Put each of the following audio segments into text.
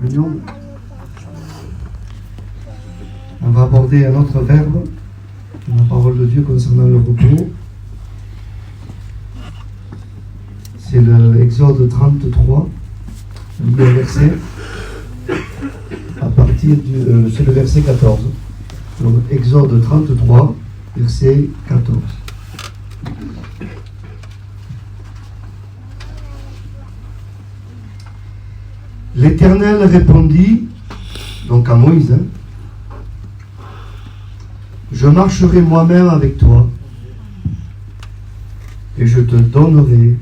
l'union. On va aborder un autre verbe dans la parole de Dieu concernant le repos. C'est le Exode 33, le verset, à partir du... c'est le verset 14. Donc, Exode 33, verset 14. L'Éternel répondit, donc à Moïse, je marcherai moi-même avec toi et je te donnerai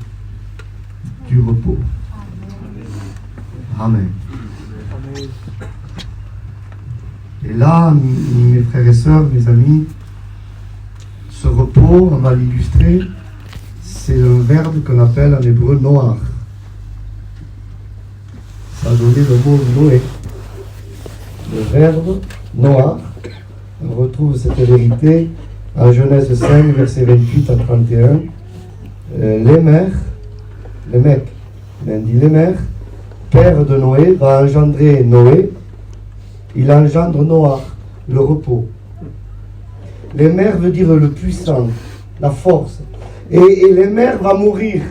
du repos. Amen. Et là, mes frères et sœurs, mes amis, ce repos, on va l'illustrer, c'est un verbe qu'on appelle en hébreu noar. Ça a donné le mot Noé. Le verbe noar, on retrouve cette vérité en Genèse 5, verset 28 à 31. Lémec, père de Noé, va engendrer Noé. Il engendre Noah, le repos. Lémec veut dire le puissant, la force. Et Lémec va mourir.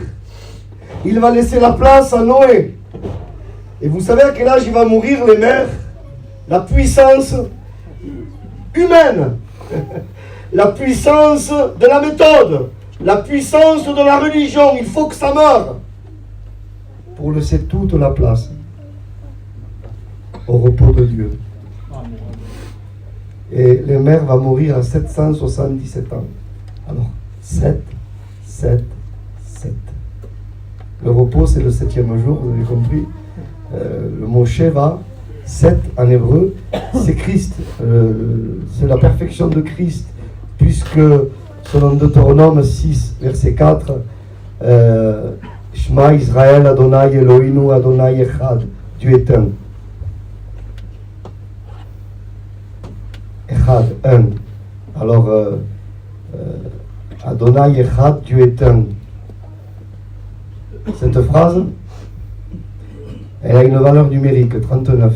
Il va laisser la place à Noé. Et vous savez à quel âge il va mourir, Lémec? La puissance humaine, la puissance de la méthode, la puissance de la religion. Il faut que ça meure pour laisser toute la place au repos de Dieu. Et Lémec va mourir à 777 ans. Alors, 7. Le repos, c'est le 7e jour, vous avez compris. Le mot Sheva, 7 en hébreu, c'est Christ. C'est la perfection de Christ, puisque selon Deutéronome 6, verset 4, Shema Israël Adonai Elohinu Adonai Echad, Dieu est un. Echad, un. Alors, Adonai Echad, Dieu est un. Cette phrase, elle a une valeur numérique, 39,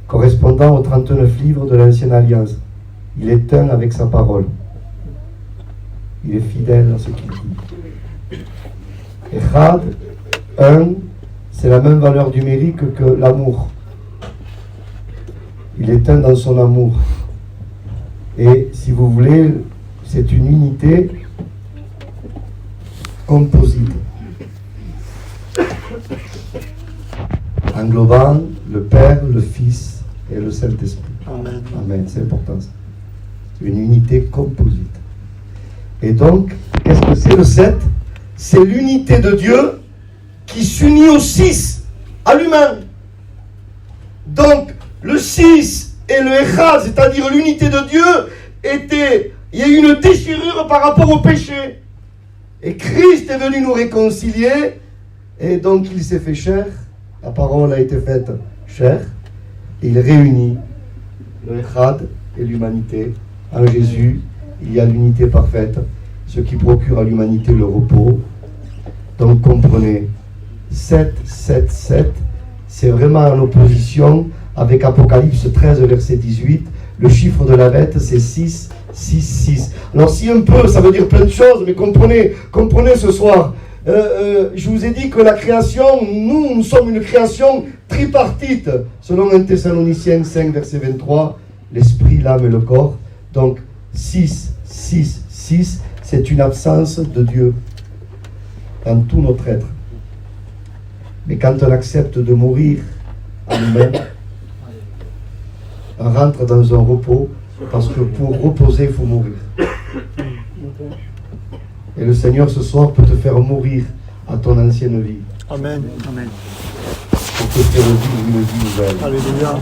correspondant aux 39 livres de l'Ancienne Alliance. Il est un avec sa parole. Il est fidèle à ce qu'il dit. Echad, un, c'est la même valeur numérique que l'amour. Il est un dans son amour. Et si vous voulez, c'est une unité composite, englobant le Père, le Fils et le Saint-Esprit. Amen. Amen, c'est important ça. Une unité composite. Et donc, qu'est-ce que c'est le 7? C'est l'unité de Dieu qui s'unit au 6, à l'humain. Donc, le 6 et le Echad, c'est-à-dire l'unité de Dieu, il y a eu une déchirure par rapport au péché. Et Christ est venu nous réconcilier, et donc il s'est fait chair, la parole a été faite chair, et il réunit le Echad et l'humanité. En Jésus, il y a l'unité parfaite, ce qui procure à l'humanité le repos. Donc comprenez, 7, c'est vraiment en opposition avec Apocalypse 13, verset 18. Le chiffre de la bête, c'est 6. Alors si un peu, ça veut dire plein de choses, mais comprenez ce soir. Je vous ai dit que la création, nous sommes une création tripartite, selon 1 Thessaloniciens 5, verset 23, l'esprit, l'âme et le corps. Donc 6, c'est une absence de Dieu dans tout notre être. Mais quand on accepte de mourir en nous-mêmes, on rentre dans un repos, parce que pour reposer, il faut mourir. Et le Seigneur ce soir peut te faire mourir à ton ancienne vie. Amen. Pour te faire vivre une vie nouvelle. Alléluia.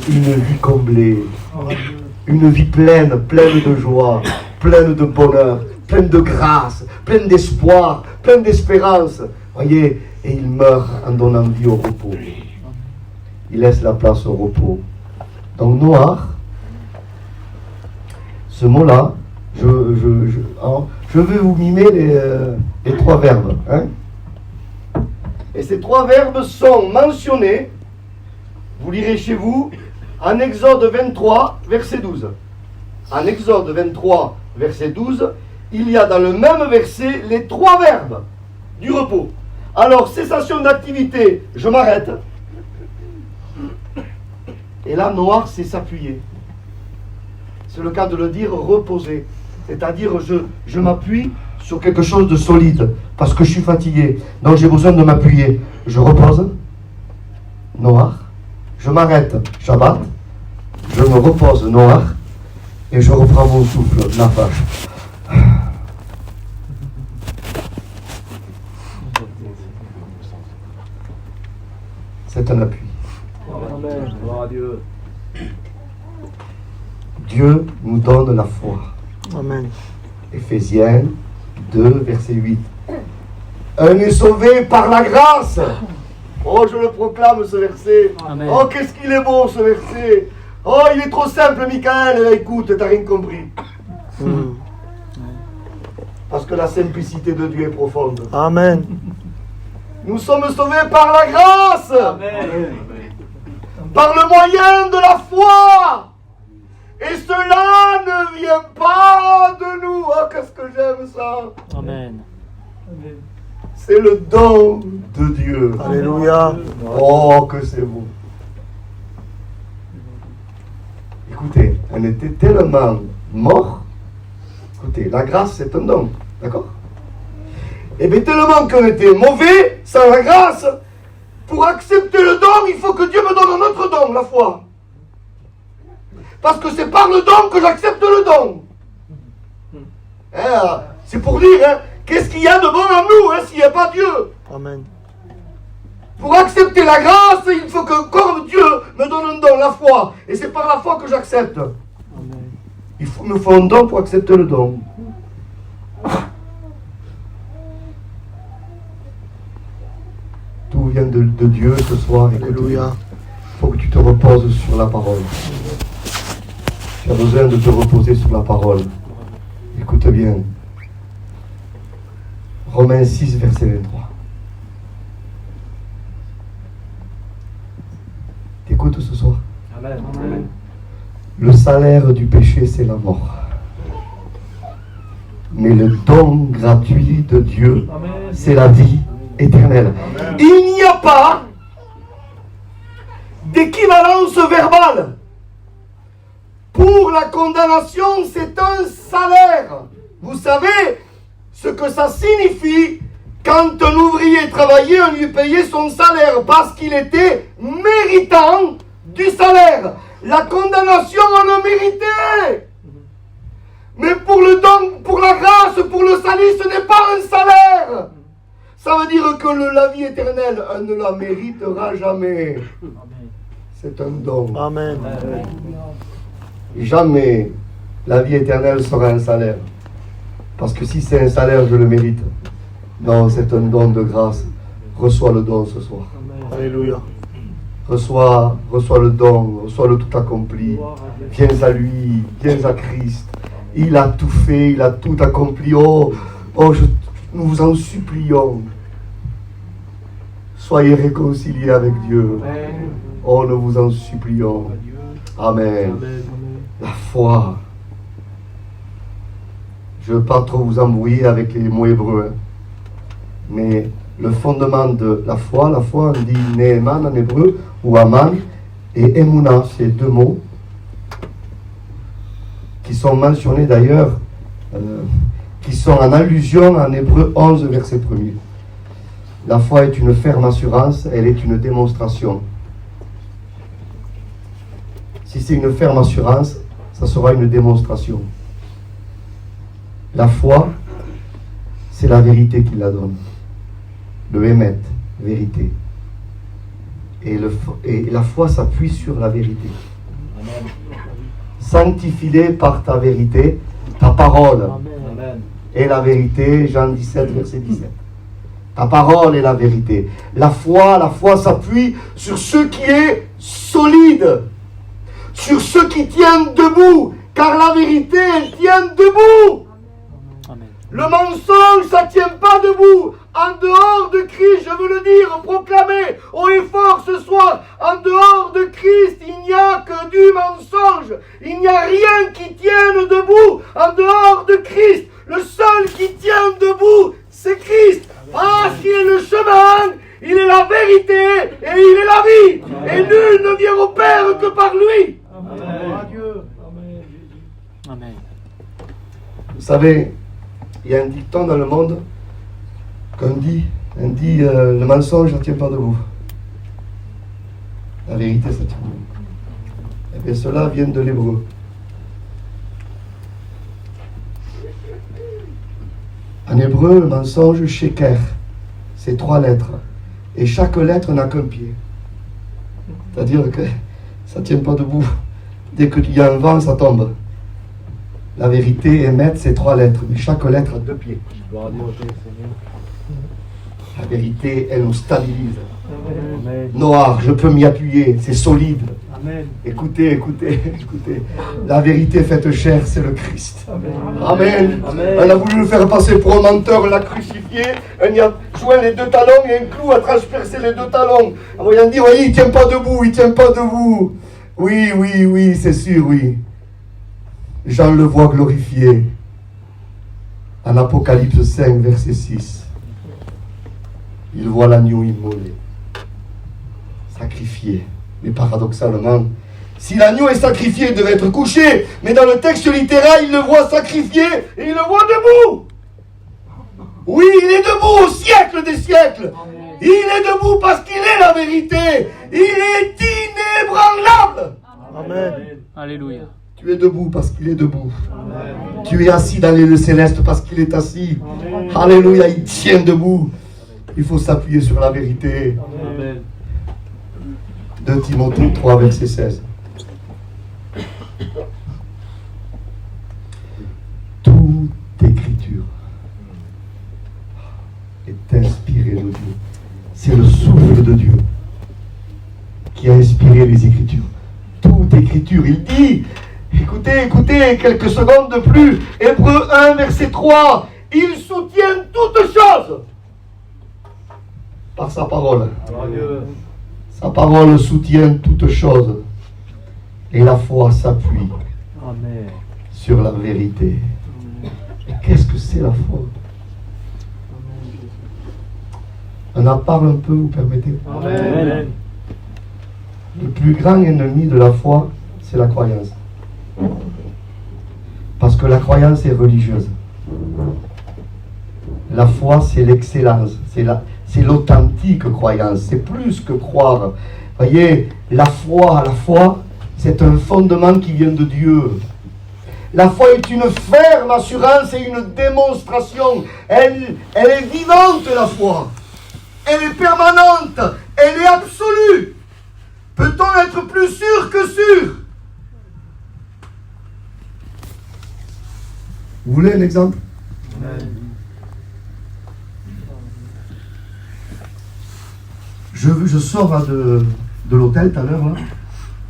Une vie comblée. Une vie pleine de joie, pleine de bonheur, pleine de grâce, pleine d'espoir, pleine d'espérance. Voyez, et il meurt en donnant vie au repos. Il laisse la place au repos. Donc Noar, ce mot-là, je vais vous mimer les trois verbes. Hein? Et ces 3 verbes sont mentionnés, vous lirez chez vous, en Exode 23, verset 12. En Exode 23, verset 12, il y a dans le même verset les 3 verbes du repos. Alors, cessation d'activité, je m'arrête. Et là, noir, c'est s'appuyer. C'est le cas de le dire reposer. C'est-à-dire, je m'appuie sur quelque chose de solide, parce que je suis fatigué. Donc, j'ai besoin de m'appuyer. Je repose. Noir. Je m'arrête. Shabbat. Je me repose. Noir. Et je reprends mon souffle. Nafash. C'est un appui. Amen. Gloire à Dieu. Dieu nous donne la foi. Amen. Éphésiens 2, verset 8. Un est sauvé par la grâce. Oh, je le proclame ce verset. Amen. Oh, qu'est-ce qu'il est beau ce verset. Oh, il est trop simple, Michael. Écoute, t'as rien compris. Parce que la simplicité de Dieu est profonde. Amen. Nous sommes sauvés par la grâce. Amen. Par le moyen de la foi. Et cela ne vient pas de nous. Oh, qu'est-ce que j'aime ça. Amen. C'est le don de Dieu. Alléluia. Oh, que c'est beau. Écoutez, on était tellement morts. Écoutez, la grâce, c'est un don. D'accord? Et bien, tellement qu'on était mauvais, sans la grâce, pour accepter le don, il faut que Dieu me donne un autre don, la foi. Parce que c'est par le don que j'accepte le don. Hein, c'est pour dire, hein, qu'est-ce qu'il y a de bon en nous, hein, s'il n'y a pas Dieu? Amen. Pour accepter la grâce, il faut que comme Dieu me donne un don, la foi. Et c'est par la foi que j'accepte. Amen. Il me faut un don pour accepter le don. Tout vient de Dieu ce soir. Alléluia. Il faut que tu te reposes sur la parole. Tu as besoin de te reposer sur la parole. Écoute bien. Romains 6, verset 23. T'écoutes ce soir? Amen. Le salaire du péché, c'est la mort. Mais le don gratuit de Dieu, Amen. c'est la vie éternelle. Amen. Il n'y a pas d'équivalence verbale. Pour la condamnation, c'est un salaire. Vous savez ce que ça signifie quand un ouvrier travaillait, on lui payait son salaire parce qu'il était méritant du salaire. La condamnation, on le méritait. Mais pour le don, pour la grâce, pour le salut, ce n'est pas un salaire. Ça veut dire que la vie éternelle, on ne la méritera jamais. C'est un don. Amen. Jamais la vie éternelle sera un salaire. Parce que si c'est un salaire, je le mérite. Non, c'est un don de grâce. Reçois le don ce soir. Alléluia. Reçois le don, reçois le tout accompli. Viens à lui, viens à Christ. Il a tout fait, il a tout accompli. Nous vous en supplions. Soyez réconciliés avec Dieu. Oh, nous vous en supplions. Amen. La foi. Je ne veux pas trop vous embrouiller avec les mots hébreux. Mais le fondement de la foi on dit Neeman en hébreu, ou Aman, et Emouna, c'est 2 mots qui sont mentionnés d'ailleurs, qui sont en allusion en hébreu 11, verset 1er. La foi est une ferme assurance, elle est une démonstration. Si c'est une ferme assurance, ça sera une démonstration. La foi, c'est la vérité qui la donne. Le émet, vérité. Et la foi s'appuie sur la vérité. Sanctifie-les par ta vérité, ta parole Amen. est la vérité, Jean 17, verset 17. Ta parole est la vérité. La foi s'appuie sur ce qui est solide, sur ce qui tient debout, car la vérité, elle tient debout. Amen. Le mensonge, ça ne tient pas debout. En dehors de Christ, je veux le dire, proclamer haut et fort ce soir, en dehors de Christ, il n'y a que du mensonge. Il n'y a rien qui tienne debout en dehors de Christ. Le seul qui tient debout, c'est Christ. Parce qu'il est le chemin, il est la vérité et il est la vie. Et nul ne vient au Père que par lui. Amen. Vous savez, il y a un dicton dans le monde qu'on dit, le mensonge ne tient pas debout. La vérité, ça tient debout. Et bien cela vient de l'hébreu. En hébreu, le mensonge, sheker, c'est 3 lettres. Et chaque lettre n'a qu'un pied. C'est-à-dire que ça ne tient pas debout. Dès qu'il y a un vent, ça tombe. La vérité, émettre, c'est 3 lettres. Mais chaque lettre a 2 pieds. La vérité, elle nous stabilise. Amen. Noir, je peux m'y appuyer, c'est solide. Amen. Écoutez. La vérité faite chair, c'est le Christ. Amen. Amen. On a voulu le faire passer pour un menteur, on l'a crucifié. On y a joint les 2 talons et un clou a transpercé les 2 talons. En voyant dire, oui, il ne tient pas debout. Oui, c'est sûr, oui. Jean le voit glorifié. En Apocalypse 5, verset 6. Il voit l'agneau immolé, sacrifié. Mais paradoxalement, si l'agneau est sacrifié, il devait être couché. Mais dans le texte littéral, il le voit sacrifié et il le voit debout. Oui, il est debout au siècle des siècles. Il est debout parce qu'il est la vérité. Il est inébranlable. Amen. Alléluia. Tu es debout parce qu'il est debout. Tu es assis dans les lieux célestes parce qu'il est assis. Alléluia, il tient debout. Il faut s'appuyer sur la vérité. Amen. 2 Timothée 3, verset 16. Toute écriture est inspirée de Dieu. C'est le souffle de Dieu qui a inspiré les Écritures. Toute écriture, il dit, écoutez, quelques secondes de plus, Hébreux 1, verset 3, il soutient toutes choses par sa parole. Alléluia. Sa parole soutient toutes choses et la foi s'appuie Amen. sur la vérité. Et qu'est-ce que c'est la foi? On en parle un peu, vous permettez? Amen. Le plus grand ennemi de la foi, c'est la croyance. Parce que la croyance est religieuse. La foi, c'est l'excellence, c'est l'authentique croyance, c'est plus que croire. Voyez, la foi, c'est un fondement qui vient de Dieu. La foi est une ferme assurance et une démonstration. Elle est vivante, la foi. Elle est permanente, elle est absolue. Peut-on être plus sûr que sûr? Vous voulez un exemple? Amen. Je sors là, de l'hôtel tout à l'heure, là,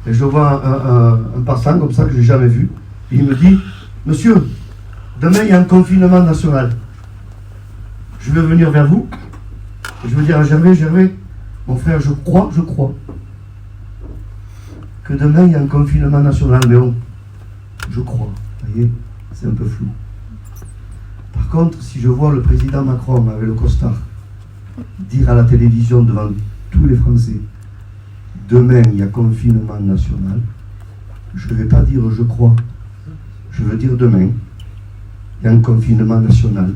et je vois un passant comme ça que je n'ai jamais vu. Et il me dit, monsieur, demain il y a un confinement national. Je vais venir vers vous. Et je veux dire à Gervais, mon frère, je crois que demain il y a un confinement national. Mais bon, je crois. Vous voyez, c'est un peu flou. Par contre, si je vois le président Macron avec le costard dire à la télévision devant tous les Français, demain il y a confinement national, je ne vais pas dire je crois, je veux dire demain il y a un confinement national.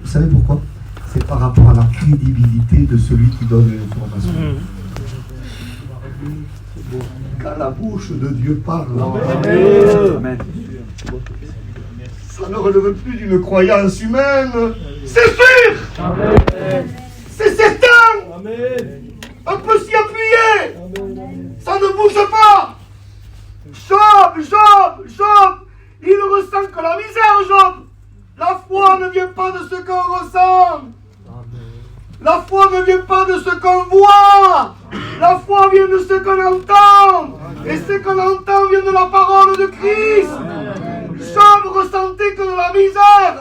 Vous savez pourquoi? C'est par rapport à la crédibilité de celui qui donne l'information. Quand la bouche de Dieu parle, Amen. ça ne relève plus d'une croyance humaine, c'est sûr. Amen. C'est certain. Amen. On peut s'y appuyer. Ça ne bouge pas. Job, il ressent que la misère, Job. La foi ne vient pas de ce qu'on ressent. La foi ne vient pas de ce qu'on voit. La foi vient de ce qu'on entend. Et ce qu'on entend vient de la parole de Christ. Job ressentait que de la misère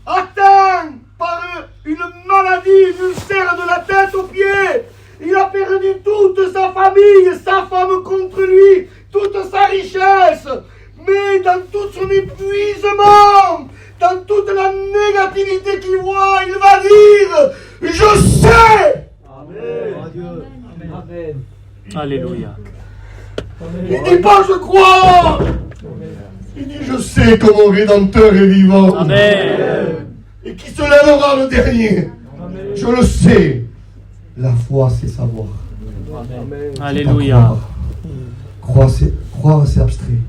atteint par eux. une maladie, une ulcère de la tête aux pieds. Il a perdu toute sa famille, sa femme contre lui, toute sa richesse. Mais dans tout son épuisement, dans toute la négativité qu'il voit, il va dire, je sais. Amen. Amen. Alléluia. Il dit pas je crois. Il dit je sais que mon Rédempteur est vivant. Amen. Et qui se lèvera le dernier. Je le sais. La foi, c'est savoir. Amen. Alléluia. Croire, c'est abstrait.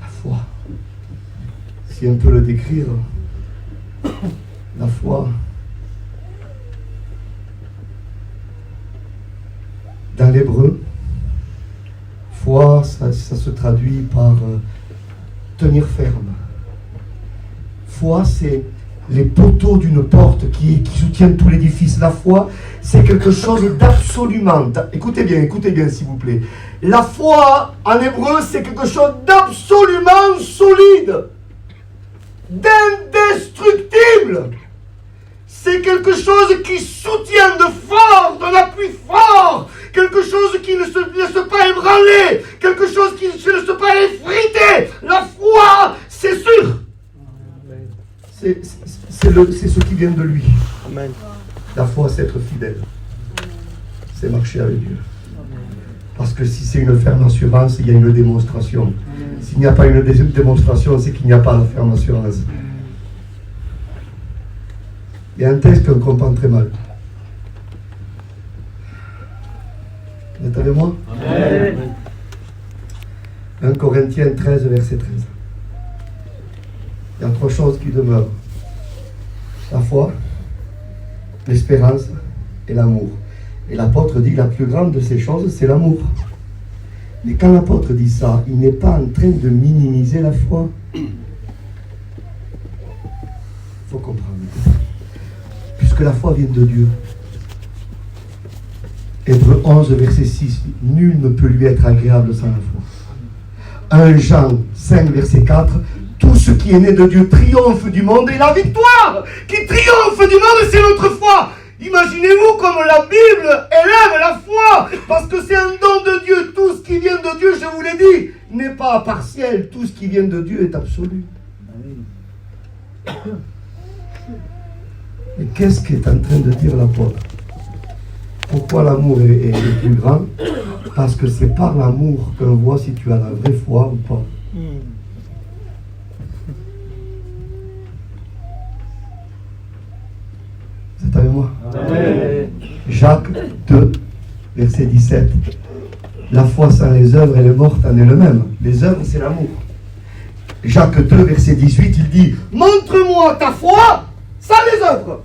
La foi. Si on peut le décrire, la foi, dans l'hébreu, foi, ça se traduit par tenir ferme. Foi, c'est les poteaux d'une porte qui soutiennent tout l'édifice. La foi, c'est quelque chose d'absolument. Écoutez bien s'il vous plaît. La foi, en hébreu, c'est quelque chose d'absolument solide, d'indestructible. C'est quelque chose qui soutient de fort, d'un appui fort, quelque chose qui ne se laisse pas ébranler, quelque chose qui ne se laisse pas effriter. La foi, c'est sûr. C'est ce qui vient de lui. Amen. La foi, c'est être fidèle. C'est marcher avec Dieu. Parce que si c'est une ferme assurance, il y a une démonstration. S'il n'y a pas une démonstration, c'est qu'il n'y a pas la ferme assurance. Il y a un texte qu'on comprend très mal. Vous êtes avec moi? Amen. 1 Corinthiens 13, verset 13. Il y a 3 choses qui demeurent. La foi, l'espérance et l'amour. Et l'apôtre dit que la plus grande de ces choses, c'est l'amour. Mais quand l'apôtre dit ça, il n'est pas en train de minimiser la foi. Il faut comprendre. Puisque la foi vient de Dieu. Hébreux 11, verset 6. Nul ne peut lui être agréable sans la foi. 1 Jean 5, verset 4. Tout ce qui est né de Dieu triomphe du monde, et la victoire qui triomphe du monde, c'est notre foi. Imaginez-vous comme la Bible élève la foi, parce que c'est un don de Dieu. Tout ce qui vient de Dieu, je vous l'ai dit, n'est pas partiel. Tout ce qui vient de Dieu est absolu. Et qu'est-ce qu'est en train de dire l'apôtre? Pourquoi l'amour est le plus grand? Parce que c'est par l'amour qu'on voit si tu as la vraie foi ou pas. Vous êtes avec moi? Amen. Jacques 2, verset 17. La foi sans les œuvres, elle est morte en elle-même. Les œuvres, c'est l'amour. Jacques 2, verset 18, il dit, montre-moi ta foi sans les œuvres.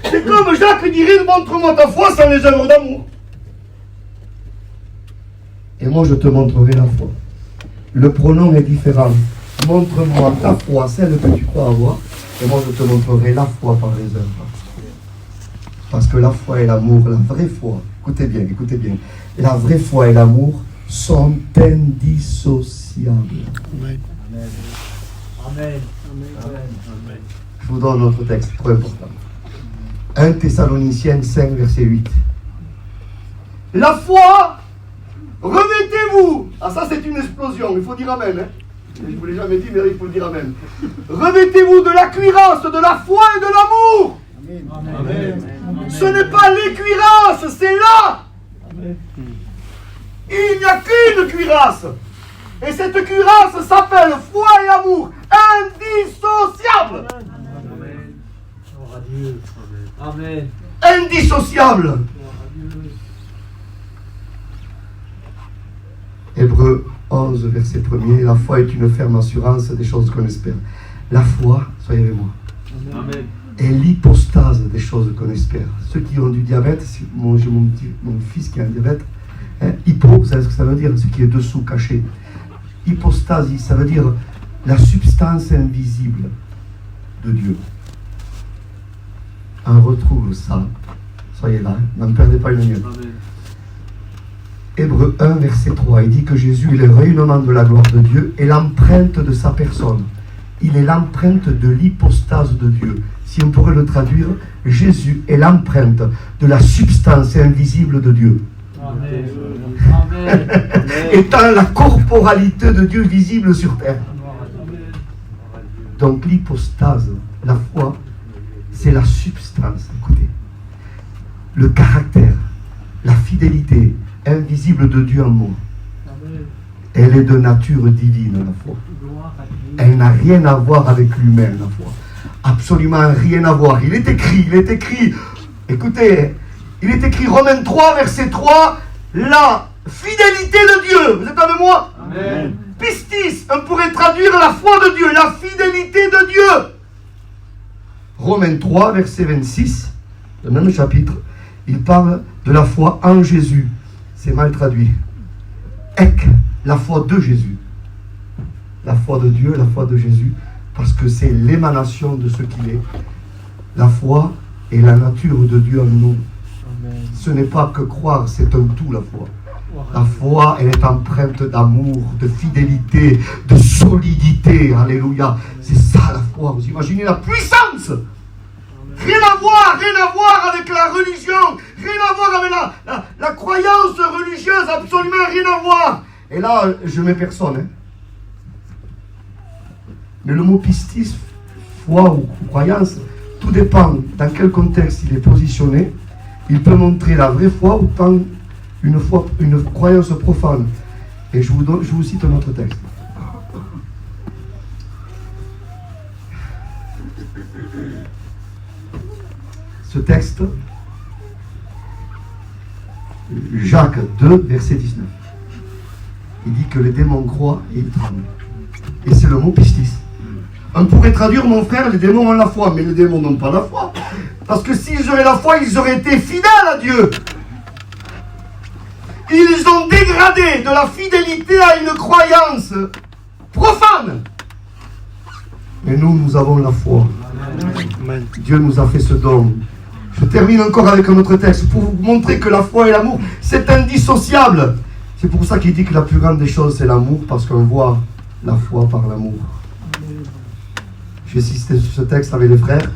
C'est comme Jacques dirait, montre-moi ta foi sans les œuvres d'amour. Et moi, je te montrerai la foi. Le pronom est différent. Montre-moi ta foi, celle que tu crois avoir, et moi, je te montrerai la foi par les œuvres. Parce que la foi et l'amour, la vraie foi, écoutez bien, la vraie foi et l'amour sont indissociables. Amen. Amen. Amen. Je vous donne notre texte, trop important. 1 Thessaloniciens 5, verset 8. La foi, revêtez-vous. Ah, ça, c'est une explosion, il faut dire Amen. Hein? Je ne vous l'ai jamais dit, mais il faut le dire Amen. Revêtez-vous de la cuirasse, de la foi et de l'amour. Amen. Ce n'est pas les cuirasses, c'est là. Il n'y a qu'une cuirasse. Et cette cuirasse s'appelle foi et amour, indissociable. Amen. Gloire à Dieu. Amen. Indissociable. Hébreux 11, verset 1er. La foi est une ferme assurance des choses qu'on espère. La foi, soyez avec moi, Amen. est l'hypostase des choses qu'on espère. Ceux qui ont du diabète, j'ai mon fils qui a un diabète, hein, hypo, vous savez ce que ça veut dire? Ce qui est dessous, caché. Hypostase, ça veut dire la substance invisible de Dieu. On retrouve ça. Soyez là, n'en perdez pas une minute. Amen. Hébreux 1, verset 3, il dit que Jésus est le rayonnement de la gloire de Dieu et l'empreinte de sa personne. il est l'empreinte de l'hypostase de Dieu. Si on pourrait le traduire, Jésus est l'empreinte de la substance invisible de Dieu. Amen. Amen. Étant la corporalité de Dieu visible sur terre. Donc l'hypostase, la foi, c'est la substance. Écoutez, le caractère, la fidélité invisible de Dieu en moi. Elle est de nature divine, la foi. Elle n'a rien à voir avec l'humain, la foi. Absolument rien à voir. Il est écrit, écoutez, il est écrit Romains 3, verset 3, la fidélité de Dieu. Vous êtes avec moi? Amen. Pistis, on pourrait traduire la foi de Dieu, la fidélité de Dieu. Romains 3, verset 26, le même chapitre, il parle de la foi en Jésus. C'est mal traduit. Ek, la foi de Jésus. La foi de Dieu, la foi de Jésus, parce que c'est l'émanation de ce qu'il est. La foi est la nature de Dieu en nous. Amen. Ce n'est pas que croire, c'est un tout, la foi. La foi, elle est empreinte d'amour, de fidélité, de solidité. Alléluia. C'est ça la foi. Vous imaginez la puissance. Rien à voir avec la religion. Rien à voir avec la croyance religieuse. Absolument rien à voir. Et là, je mets personne. Hein. Mais le mot pistis, foi ou croyance, tout dépend dans quel contexte il est positionné. Il peut montrer la vraie foi ou tant une croyance profane. Et je vous cite un autre texte. Ce texte, Jacques 2, verset 19. Il dit que les démons croient et ils tremblent. Et c'est le mot pistis. On pourrait traduire, mon frère, les démons ont la foi, mais les démons n'ont pas la foi. Parce que s'ils auraient la foi, ils auraient été fidèles à Dieu. Ils ont dégradé de la fidélité à une croyance profane. Mais nous avons la foi. Amen. Dieu nous a fait ce don. Je termine encore avec un autre texte pour vous montrer que la foi et l'amour, c'est indissociable. C'est pour ça qu'il dit que la plus grande des choses, c'est l'amour, parce qu'on voit la foi par l'amour. J'ai cité ce texte avec les frères.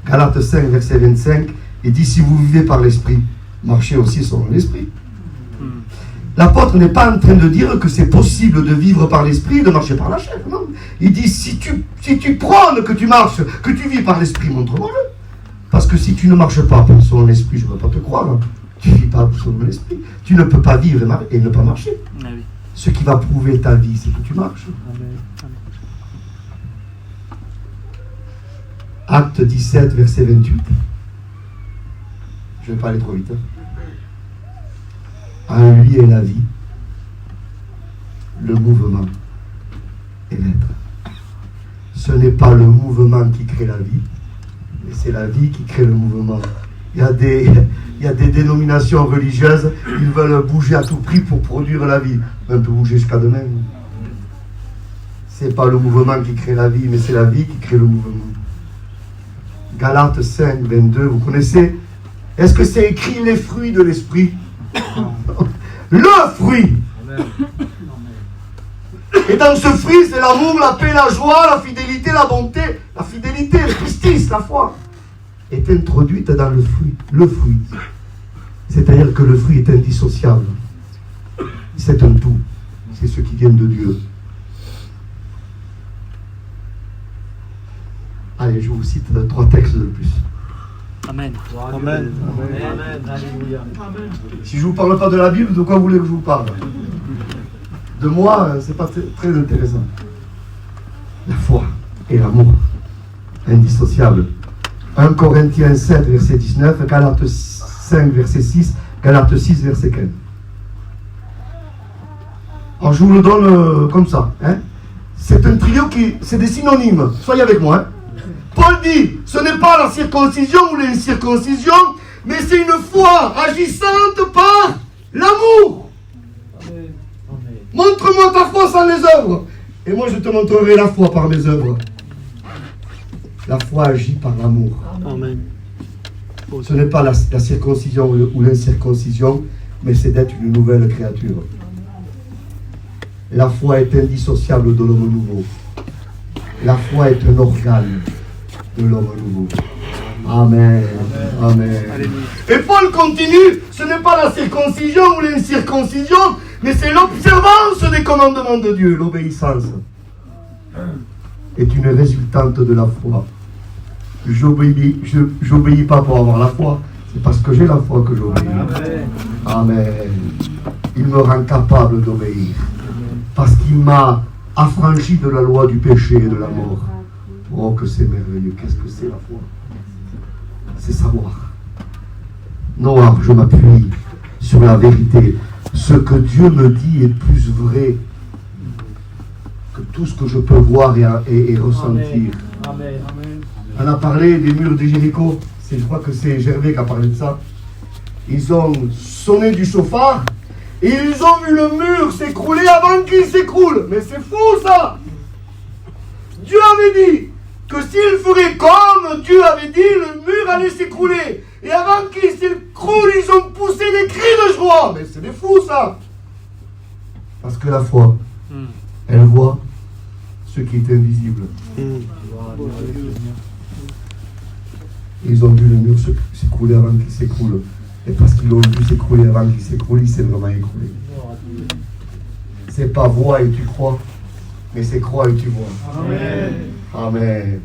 Galates 5, verset 25. Il dit, si vous vivez par l'esprit, marchez aussi selon l'esprit. L'apôtre n'est pas en train de dire que c'est possible de vivre par l'esprit et de marcher par la chair. Non. Il dit, si tu prônes que tu marches, que tu vis par l'esprit, montre-moi-le. Parce que si tu ne marches pas selon l'esprit, je ne peux pas te croire. Tu ne vis pas selon l'esprit. Tu ne peux pas vivre et ne pas marcher. Ah oui. Ce qui va prouver ta vie, c'est que tu marches. Amen. Acte 17, verset 28. Je ne vais pas aller trop vite. En lui est la vie, le mouvement et l'être. Ce n'est pas le mouvement qui crée la vie, mais c'est la vie qui crée le mouvement. Il y a des dénominations religieuses, ils veulent bouger à tout prix pour produire la vie. On peut bouger jusqu'à demain. Ce n'est pas le mouvement qui crée la vie, mais c'est la vie qui crée le mouvement. Galates 5, 22, vous connaissez? Est-ce que c'est écrit les fruits de l'esprit? Le fruit. Amen. Et dans ce fruit, c'est l'amour, la paix, la joie, la fidélité, la bonté. La fidélité, le Christus, la foi, est introduite dans le fruit. Le fruit. C'est-à-dire que le fruit est indissociable. C'est un tout. C'est ce qui vient de Dieu. Allez, je vous cite 3 textes de plus. Amen. Amen. Amen. Alléluia. Si je ne vous parle pas de la Bible, de quoi vous voulez que je vous parle? De moi, c'est pas très intéressant. La foi et l'amour, indissociable. 1 Corinthiens 7, verset 19, Galates 5, verset 6, Galates 6, verset 15. Alors je vous le donne comme ça. Hein. C'est un trio c'est des synonymes. Soyez avec moi. Hein. Paul dit, ce n'est pas la circoncision ou l'incirconcision, mais c'est une foi agissante par l'amour. Amen. Montre-moi ta foi sans les œuvres, et moi je te montrerai la foi par mes œuvres. La foi agit par l'amour. Amen. Ce n'est pas la circoncision ou l'incirconcision, mais c'est d'être une nouvelle créature. La foi est indissociable de l'homme nouveau. La foi est un organe de l'homme nouveau. Amen. Amen. Et Paul continue, ce n'est pas la circoncision ou l'incirconcision, mais c'est l'observance des commandements de Dieu, l'obéissance. Est une résultante de la foi. J'obéis pas pour avoir la foi, c'est parce que j'ai la foi que j'obéis. Amen. Il me rend capable d'obéir. Parce qu'il m'a affranchi de la loi du péché et de la mort. Oh, que c'est merveilleux. Qu'est-ce que c'est la foi? C'est savoir. Non, je m'appuie sur la vérité. Ce que Dieu me dit est plus vrai que tout ce que je peux voir et ressentir. Amen. On a parlé des murs de Jéricho. Je crois que c'est Gervais qui a parlé de ça. Ils ont sonné du chauffard et ils ont vu le mur s'écrouler avant qu'il s'écroule. Mais c'est fou ça! Dieu avait dit que s'il ferait comme Dieu avait dit, le mur allait s'écrouler. Et avant qu'il s'écroule, ils ont poussé des cris de joie. Mais c'est des fous ça! Parce que la foi, elle voit ce qui est invisible. Ils ont vu le mur s'écrouler avant qu'il s'écroule. Et parce qu'ils l'ont vu s'écrouler avant qu'il s'écroule, il s'est vraiment écroulé. C'est pas vois et tu crois, mais c'est crois et tu vois. Amen. Amen.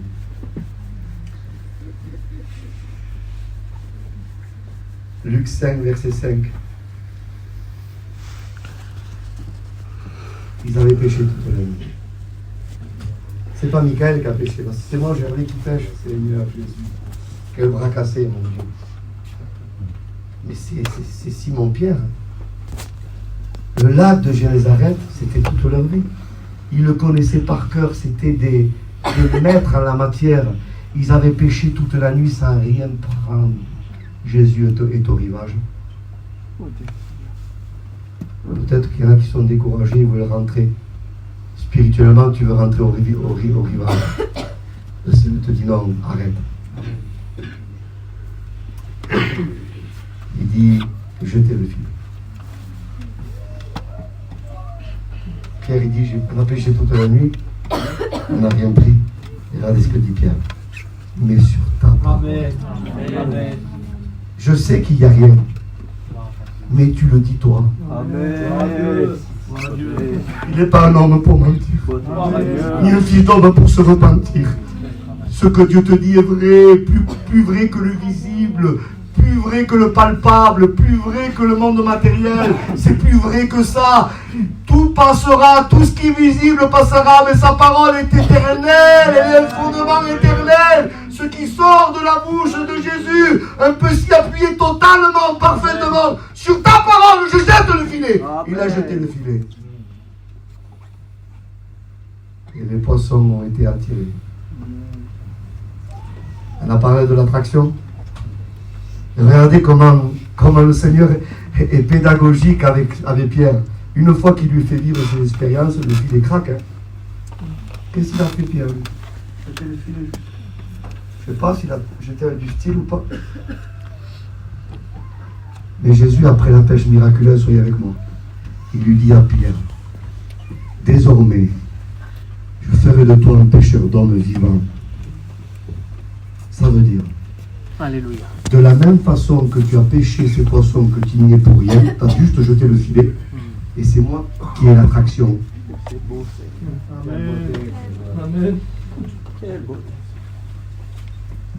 Luc 5, verset 5. Ils avaient péché toute la nuit. C'est pas Michael qui a péché, c'est moi, Gervais, qui pêche, Seigneur Jésus. Quel bras cassé, mon Dieu. Mais c'est Simon-Pierre. Le lac de Génézareth, c'était toute leur vie. Ils le connaissaient par cœur, c'était des maîtres en la matière. Ils avaient péché toute la nuit sans rien prendre. Jésus est au rivage. Peut-être qu'il y en a qui sont découragés, ils veulent rentrer. Spirituellement, tu veux rentrer au rivage. Le Seigneur te dit non, arrête. Il dit, jetez le filet. Pierre, il dit, on a péché toute la nuit, on n'a rien pris. Et regardez ce que dit Pierre. Mais sur ta parole. Amen. Je sais qu'il n'y a rien, mais tu le dis toi. Amen. Il n'est pas un homme pour mentir, ni un fils d'homme pour se repentir. Ce que Dieu te dit est vrai, plus vrai que le visible, plus vrai que le palpable, plus vrai que le monde matériel. C'est plus vrai que ça. Tout passera, tout ce qui est visible passera, mais sa parole est éternelle, elle est un fondement éternel. Ce qui sort de la bouche de Jésus, on peut s'y appuyer totalement, parfaitement. Sur ta parole, je jette le filet. Il a jeté le filet. Et les poissons ont été attirés. On a parlé de l'attraction. Regardez comment le Seigneur est pédagogique avec Pierre. Une fois qu'il lui fait vivre ses expériences, le filet craque. Qu'est-ce qu'il a fait, Pierre? Jeter le filet. Je ne sais pas s'il a jeté du style ou pas. Mais Jésus, après la pêche miraculeuse, soyez avec moi. Il lui dit à Pierre, désormais, je ferai de toi un pêcheur d'hommes vivants. Ça veut dire, Alléluia. de la même façon que tu as pêché ces poissons, que tu n'y es pour rien, tu as juste jeté le filet, et c'est moi qui ai l'attraction. Amen.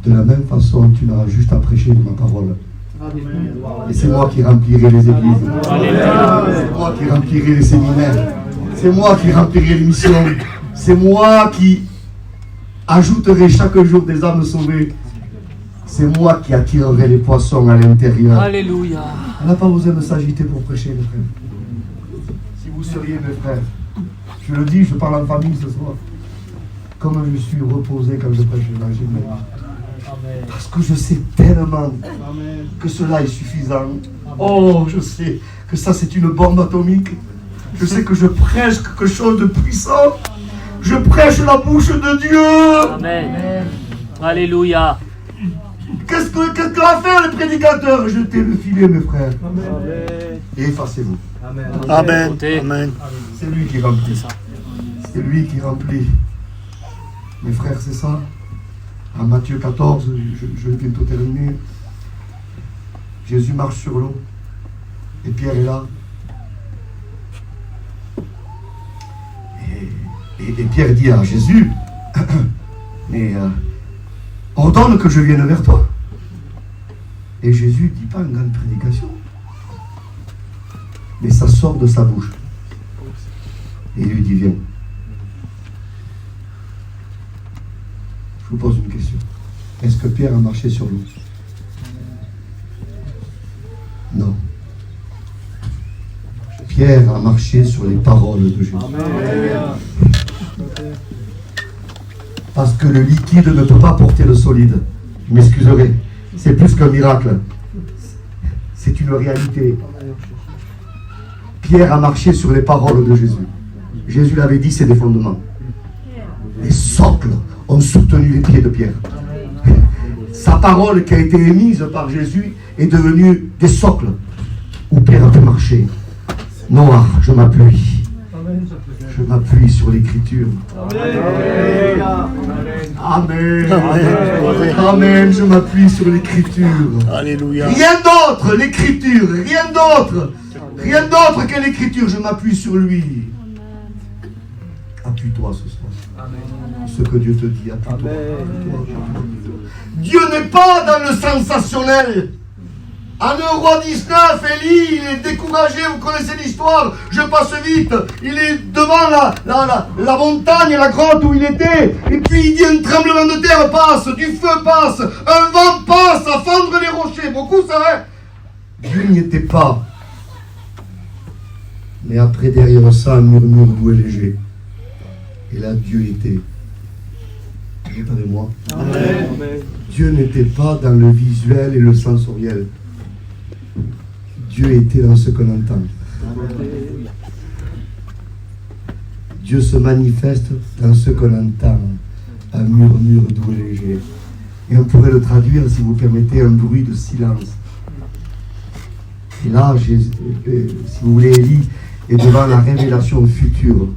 De la même façon, tu n'auras juste à prêcher de ma parole. Et c'est moi qui remplirai les églises. C'est moi qui remplirai les séminaires. C'est moi qui remplirai les missions. C'est moi qui ajouterai chaque jour des âmes sauvées. C'est moi qui attirerai les poissons à l'intérieur. Alléluia. On n'a pas besoin de s'agiter pour prêcher, mes frères. Si vous seriez mes frères, je le dis, je parle en famille ce soir. Comme je suis reposé quand je prêche l'évangile. Parce que je sais tellement que cela est suffisant. Oh, je sais que ça c'est une bombe atomique. Je sais que je prêche quelque chose de puissant. Je prêche la bouche de Dieu. Amen. Alléluia. Qu'est-ce que va faire le prédicateur? Jetez le filet, mes frères. Et effacez-vous. Amen. C'est lui qui remplit. C'est lui qui remplit. Mes frères, c'est ça. En Matthieu 14, je vais bientôt terminer. Jésus marche sur l'eau. Et Pierre est là. Et Pierre dit à Jésus, mais ordonne que je vienne vers toi. Et Jésus ne dit pas une grande prédication. Mais ça sort de sa bouche. Et il lui dit, viens. Je vous pose une question. Est-ce que Pierre a marché sur l'eau? Non. Pierre a marché sur les paroles de Jésus. Amen. Parce que le liquide ne peut pas porter le solide. Vous m'excuserez. C'est plus qu'un miracle. C'est une réalité. Pierre a marché sur les paroles de Jésus. Jésus l'avait dit, c'est des fondements. Les socles ont soutenu les pieds de Pierre. Sa parole qui a été émise par Jésus est devenue des socles où Pierre a pu marcher. Noir, je m'appuie. Je m'appuie sur l'écriture. Amen. Amen. Je m'appuie sur l'écriture. Alléluia. Rien d'autre, l'écriture. Rien d'autre. Rien d'autre que l'écriture. Je m'appuie sur lui. Appuie-toi ce soir. Ce que Dieu te dit, appuie-toi. Dieu n'est pas dans le sensationnel. En 1 Roi 19, Élie, il est découragé, vous connaissez l'histoire, je passe vite. Il est devant la montagne, la grotte où il était. Et puis il dit, un tremblement de terre passe, du feu passe, un vent passe à fendre les rochers. Beaucoup savaient. Dieu n'y était pas. Mais après, derrière ça, un murmure doux et léger. Et là, Dieu était. Regardez-moi. Dieu n'était pas dans le visuel et le sensoriel. Dieu était dans ce qu'on entend. Dieu se manifeste dans ce qu'on entend. Un murmure doux et léger. Et on pourrait le traduire, si vous permettez, un bruit de silence. Et là, si vous voulez, Élie est devant la révélation future.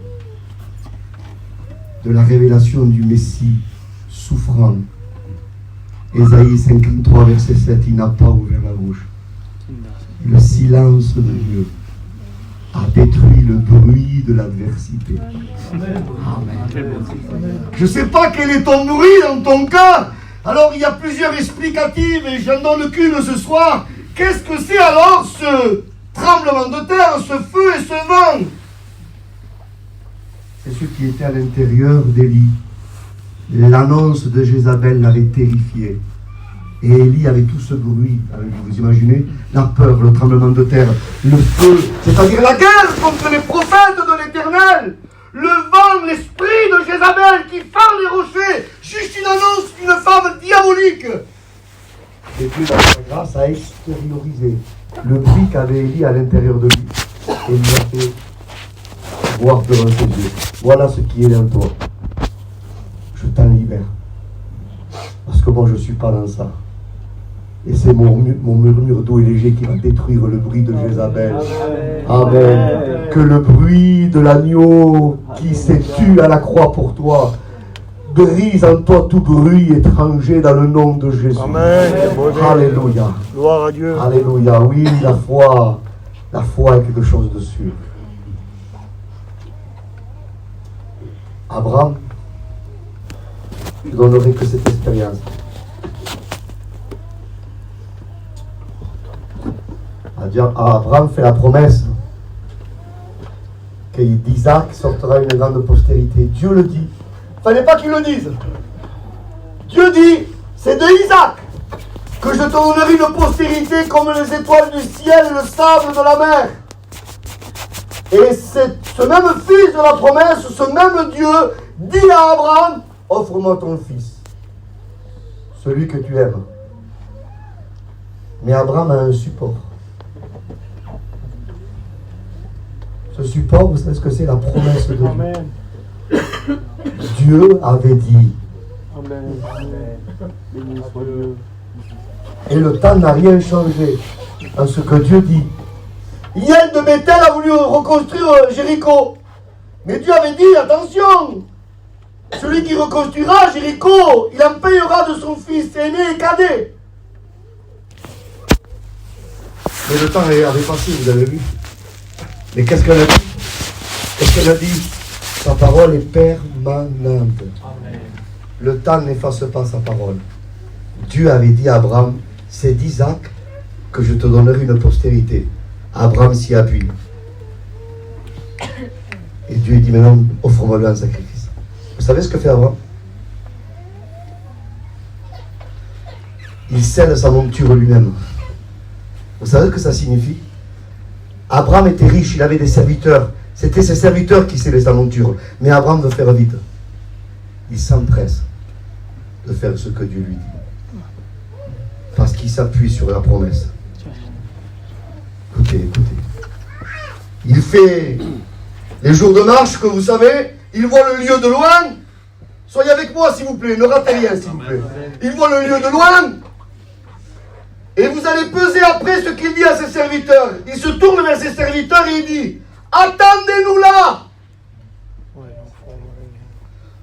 De la révélation du Messie souffrant. Ésaïe 53, verset 7, il n'a pas ouvert la bouche. Le silence de Dieu a détruit le bruit de l'adversité. Amen. Je ne sais pas quel est ton bruit dans ton cœur. Alors il y a plusieurs explicatives et j'en donne qu'une ce soir. Qu'est-ce que c'est alors ce tremblement de terre, ce feu et ce vent? C'est ce qui était à l'intérieur d'Élie. L'annonce de Jézabel l'avait terrifié. Et Élie avait tout ce bruit. Vous imaginez? La peur, le tremblement de terre, le feu, c'est-à-dire la guerre contre les prophètes de l'Éternel. Le vent, l'esprit de Jézabel qui fend les rochers. Juste une annonce d'une femme diabolique. Et Dieu, dans sa grâce, a extériorisé le bruit qu'avait Élie à l'intérieur de lui. Et lui a fait voir devant ses yeux. Voilà ce qui est en toi. Je t'en libère. Parce que moi, je ne suis pas dans ça. Et c'est mon murmure doux et léger qui va détruire le bruit de Jézabel. Amen. Que le bruit de l'agneau qui s'est tué à la croix pour toi brise en toi tout bruit étranger dans le nom de Jésus. Amen. Alléluia. Gloire à Dieu. Alléluia. Oui, la foi est quelque chose de sûr. Abraham, je donnerai que cette expérience. Abraham fait la promesse que d'Isaac sortira une grande postérité. Dieu le dit. Il ne fallait pas qu'il le dise. Dieu dit, c'est de Isaac que je te donnerai une postérité comme les étoiles du ciel et le sable de la mer. Et c'est ce même fils de la promesse, ce même Dieu dit à Abraham, offre-moi ton fils, celui que tu aimes. Mais Abraham a un support. Ce support, vous savez ce que c'est? La promesse de Dieu. Amen. Dieu avait dit. Amen. Béni soit Dieu. Et le temps n'a rien changé à ce que Dieu dit. Yann de Bethel a voulu reconstruire Jéricho. Mais Dieu avait dit, attention, Celui qui reconstruira Jéricho, il en payera de son fils aîné et cadet. Mais le temps avait passé, vous avez vu. Mais qu'est-ce qu'elle a dit? Qu'est-ce qu'elle a dit? Sa parole est permanente. Le temps n'efface pas sa parole. Dieu avait dit à Abraham, c'est d'Isaac que je te donnerai une postérité. Abraham s'y appuie. Et Dieu dit maintenant, offre-moi-le un sacrifice. Vous savez ce que fait Abraham? Il scelle sa monture lui-même. Vous savez ce que ça signifie? Abraham était riche, il avait des serviteurs. C'était ses serviteurs qui scellaient sa monture. Mais Abraham veut faire vite. Il s'empresse de faire ce que Dieu lui dit. Parce qu'il s'appuie sur la promesse. Écoutez. Il fait les jours de marche que vous savez. Il voit le lieu de loin. Soyez avec moi s'il vous plaît. Ne ratez rien s'il vous plaît. Il voit le lieu de loin. Et vous allez peser après ce qu'il dit à ses serviteurs. Il se tourne vers ses serviteurs et il dit, attendez-nous là.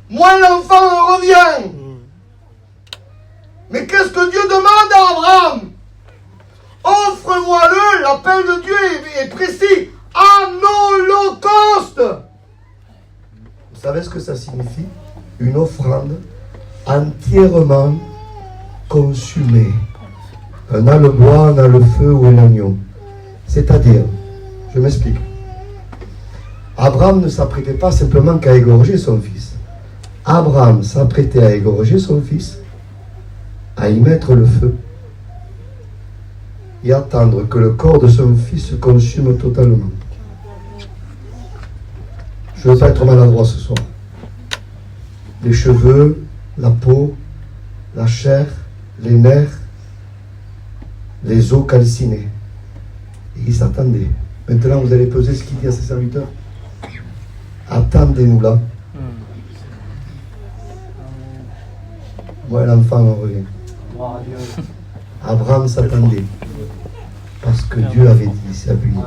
Moi l'enfant revient. Mais qu'est-ce que Dieu demande à Abraham? Offre-moi-le, l'appel de Dieu est précis, en holocauste. Vous savez ce que ça signifie? Une offrande entièrement consumée. On a le bois, on a le feu ou l'agneau. C'est-à-dire, je m'explique. Abraham ne s'apprêtait pas simplement qu'à égorger son fils. Abraham s'apprêtait à égorger son fils, à y mettre le feu et attendre que le corps de son fils se consume totalement. Je ne veux pas être maladroit ce soir. Les cheveux, la peau, la chair, les nerfs, les os calcinés. Et il s'attendait. Maintenant, vous allez peser ce qu'il dit à ses serviteurs. Attendez-nous là. Moi, l'enfant revient. Abraham s'attendait. Parce que Dieu avait dit, il s'est appuyé.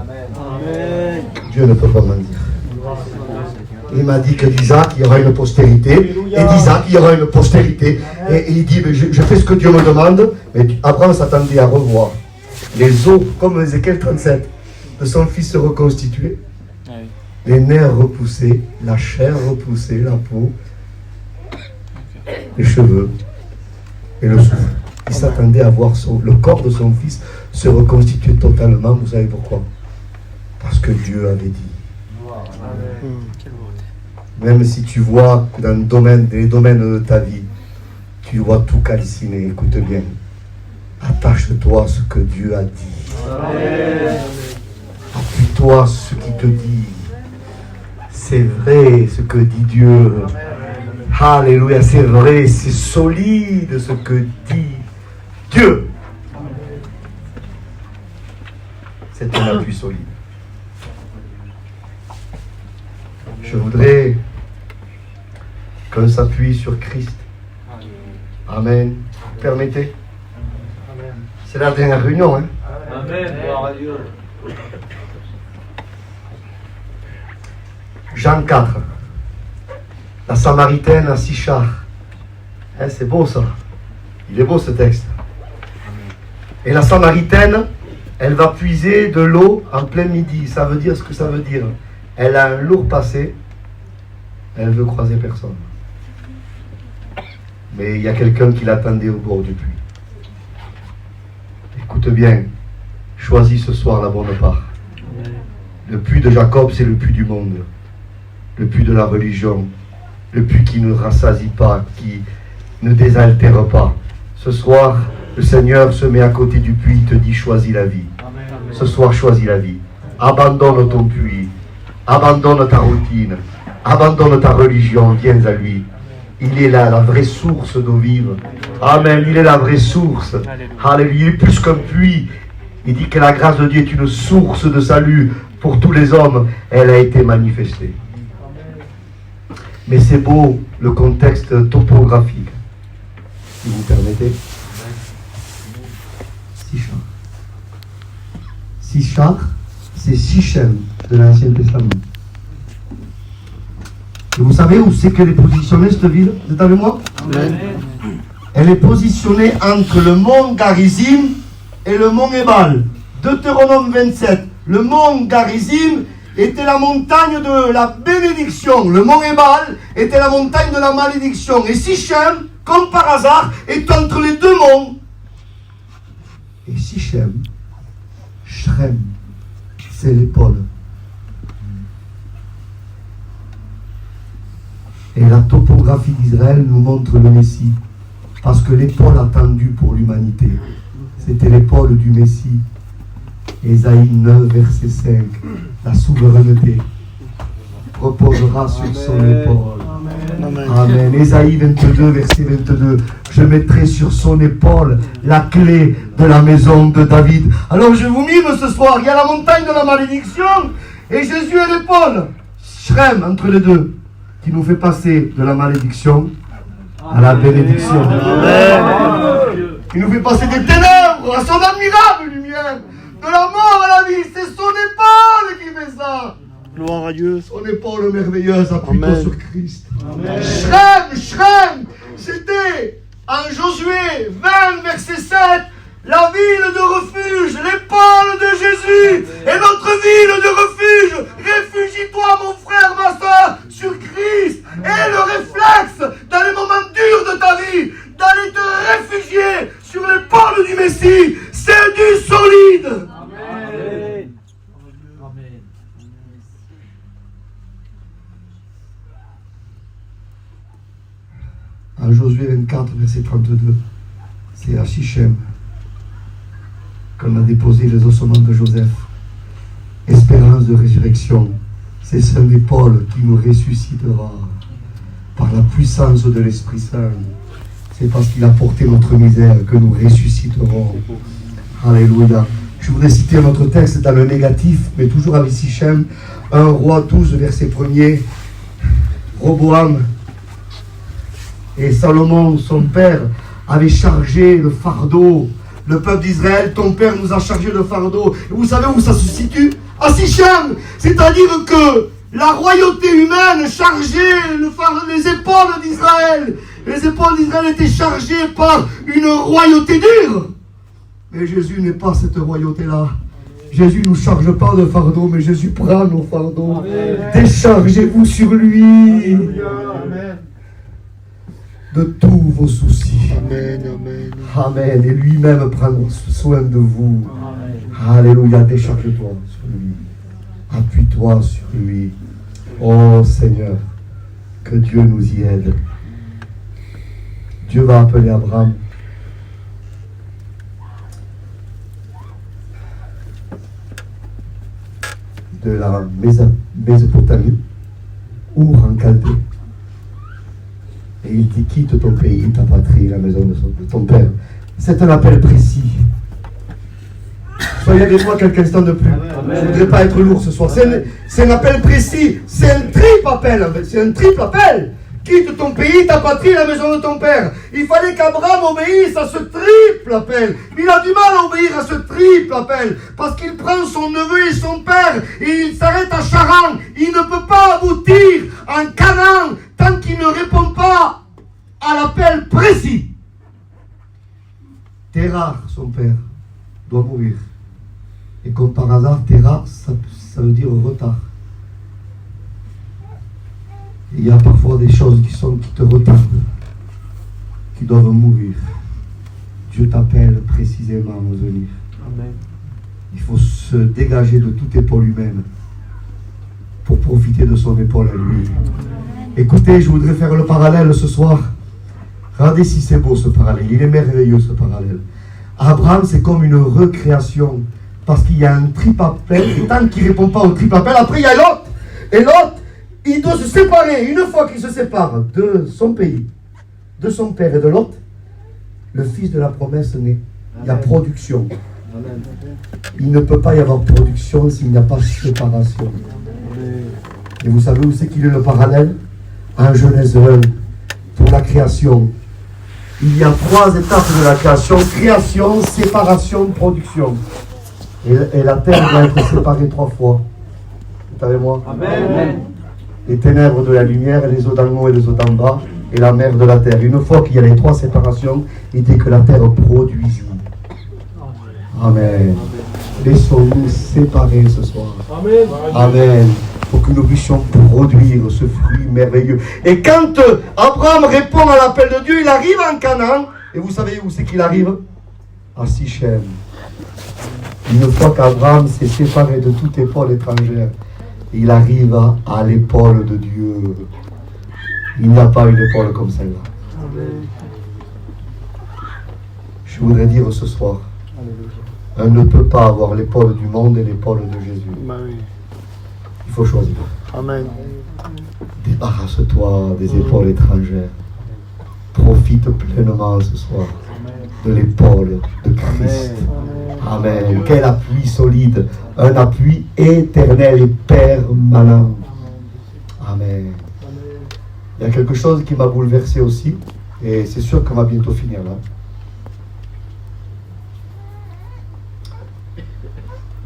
Dieu ne peut pas mentir. Il m'a dit que d'Isaac, il y aura une postérité. Et d'Isaac, il y aura une postérité. Et il dit, mais je fais ce que Dieu me demande. Mais Abraham s'attendait à revoir les os, comme Ézéchiel 37, de son fils se reconstituer. Les nerfs repoussés, la chair repoussée, la peau, les cheveux et le souffle. Il s'attendait à voir le corps de son fils se reconstituer totalement. Vous savez pourquoi? Parce que Dieu avait dit. Même si tu vois que dans les domaines de ta vie, tu vois tout calciné, écoute bien. Attache-toi à ce que Dieu a dit. Appuie-toi sur ce qu'il te dit. C'est vrai ce que dit Dieu. Alléluia, c'est vrai, c'est solide ce que dit Dieu. C'est un appui solide. Je voudrais qu'on s'appuie sur Christ. Amen. Permettez. C'est la dernière réunion, hein? Amen. Gloire à Dieu. Jean 4. La Samaritaine à Sichar. Hein, c'est beau ça. Il est beau ce texte. Et la Samaritaine, elle va puiser de l'eau en plein midi. Ça veut dire ce que ça veut dire. Elle a un lourd passé. Elle veut croiser personne. Mais il y a quelqu'un qui l'attendait au bord du puits. Écoute bien. Choisis ce soir la bonne part. Le puits de Jacob, c'est le puits du monde. Le puits de la religion. Le puits qui ne rassasie pas, qui ne désaltère pas. Ce soir, le Seigneur se met à côté du puits, il te dit choisis la vie. Ce soir, choisis la vie. Abandonne ton puits. Abandonne ta routine. Abandonne ta religion. Viens à lui. Il est là, la vraie source d'eau vive. Amen. Il est la vraie source. Alléluia. Il est plus qu'un puits. Il dit que la grâce de Dieu est une source de salut pour tous les hommes. Elle a été manifestée. Mais c'est beau le contexte topographique. Si vous permettez. Sichar. Sichar, c'est Sichem de l'Ancien Testament. Et vous savez où c'est qu'elle est positionnée, cette ville? Vous êtes avec moi? Amen. Elle est positionnée entre le mont Garizim et le mont Ebal. Deutéronome 27. Le mont Garizim était la montagne de la bénédiction. Le mont Ebal était la montagne de la malédiction. Et Sichem, comme par hasard, est entre les deux monts. Et Sichem, Shrem, c'est l'épaule. Et la topographie d'Israël nous montre le Messie. Parce que l'épaule attendue pour l'humanité, c'était l'épaule du Messie. Ésaïe 9, verset 5. La souveraineté reposera sur son épaule. Amen. Amen. Ésaïe 22, verset 22. Je mettrai sur son épaule la clé de la maison de David. Alors je vous mime ce soir. Il y a la montagne de la malédiction et Jésus est l'épaule. Shrem entre les deux, qui nous fait passer de la malédiction à la bénédiction. Amen. Il nous fait passer des ténèbres à son admirable lumière. De la mort à la vie. C'est son épaule qui fait ça. Gloire à Dieu. Son épaule merveilleuse, appuie-toi Amen. sur Christ. Shrem, c'était en Josué 20, verset 7, la ville de refuge, l'épaule de Jésus, et notre ville de refuge. Réfugie-toi, mon frère, ma soeur, sur Christ. Et le réflexe, dans les moments durs de ta vie, d'aller te réfugier sur l'épaule du Messie, c'est du solide. Amen. Amen. En Josué 24, verset 32, c'est à Sichem qu'on a déposé les ossements de Joseph. Espérance de résurrection, c'est son épaule qui nous ressuscitera par la puissance de l'Esprit Saint. C'est parce qu'il a porté notre misère que nous ressusciterons. Alléluia. Je voudrais citer un autre texte dans le négatif, mais toujours avec Sichem. 1 Roi 12, verset 1er. Roboam et Salomon, son père, avait chargé le fardeau. Le peuple d'Israël, ton père nous a chargé le fardeau. Et vous savez où ça se situe? À Sichem. C'est-à-dire que la royauté humaine chargeait les épaules d'Israël. Les épaules d'Israël étaient chargées par une royauté dure. Mais Jésus n'est pas cette royauté-là. Jésus ne nous charge pas de fardeau, mais Jésus prend nos fardeaux. Amen. Déchargez-vous sur lui. Amen. De tous vos soucis. Amen. Amen. Amen. Et lui-même prendra soin de vous. Amen. Alléluia. Décharge-toi sur lui. Appuie-toi sur lui. Oh Seigneur, que Dieu nous y aide. Dieu va appeler Abraham. De la Mésopotamie, Our en Chaldée. Et il dit, quitte ton pays, ta patrie, la maison de ton père. C'est un appel précis. Soyez avec moi quelques instants de plus. Amen. Je ne voudrais pas être lourd ce soir. C'est un appel précis. C'est un triple appel. En fait. C'est un triple appel. Quitte ton pays, ta patrie, la maison de ton père. Il fallait qu'Abraham obéisse à ce triple appel. Il a du mal à obéir à ce triple appel. Parce qu'il prend son neveu et son père et il s'arrête à Charan. Il ne peut pas aboutir en Canaan tant qu'il ne répond pas à l'appel précis. Terah, son père, doit mourir. Et comme par hasard, Terah, ça veut dire retard. Il y a parfois des choses qui te retardent, qui doivent mourir. Dieu t'appelle précisément à venir. Amen. Il faut se dégager de toute épaule humaine pour profiter de son épaule à lui. Écoutez, je voudrais faire le parallèle ce soir. Regardez si c'est beau ce parallèle. Il est merveilleux ce parallèle. Abraham, c'est comme une recréation parce qu'il y a un triple appel. Et tant qu'il ne répond pas au triple appel, après il y a l'autre. Et l'autre, il doit se séparer. Une fois qu'il se sépare de son pays, de son père et de l'autre, le fils de la promesse naît. Il y a production. Amen. Il ne peut pas y avoir production s'il n'y a pas séparation. Amen. Et vous savez où c'est qu'il est le parallèle? En Genèse 1, pour la création. Il y a 3 étapes de la création. Création, séparation, production. Et la terre doit être séparée 3 fois. Vous êtes avec moi? Amen. les ténèbres de la lumière, les eaux d'en haut et les eaux d'en bas, et la mer de la terre. Une fois qu'il y a les trois séparations, il dit que la terre produisit. Amen. Laissons-nous séparer ce soir. Amen. Amen. Pour que nous puissions produire ce fruit merveilleux. Et quand Abraham répond à l'appel de Dieu, il arrive en Canaan. Et vous savez où c'est qu'il arrive? À Sichem. Une fois qu'Abraham s'est séparé de toute épaule étrangère, il arrive à l'épaule de Dieu. Il n'y a pas une épaule comme celle-là. Je voudrais dire ce soir, on ne peut pas avoir l'épaule du monde et l'épaule de Jésus. Il faut choisir. Amen. Débarrasse-toi des épaules étrangères. Profite pleinement ce soir de l'épaule de Christ. Amen. Quel appui solide. Un appui éternel et permanent. Amen. Il y a quelque chose qui m'a bouleversé aussi. Et c'est sûr qu'on va bientôt finir là.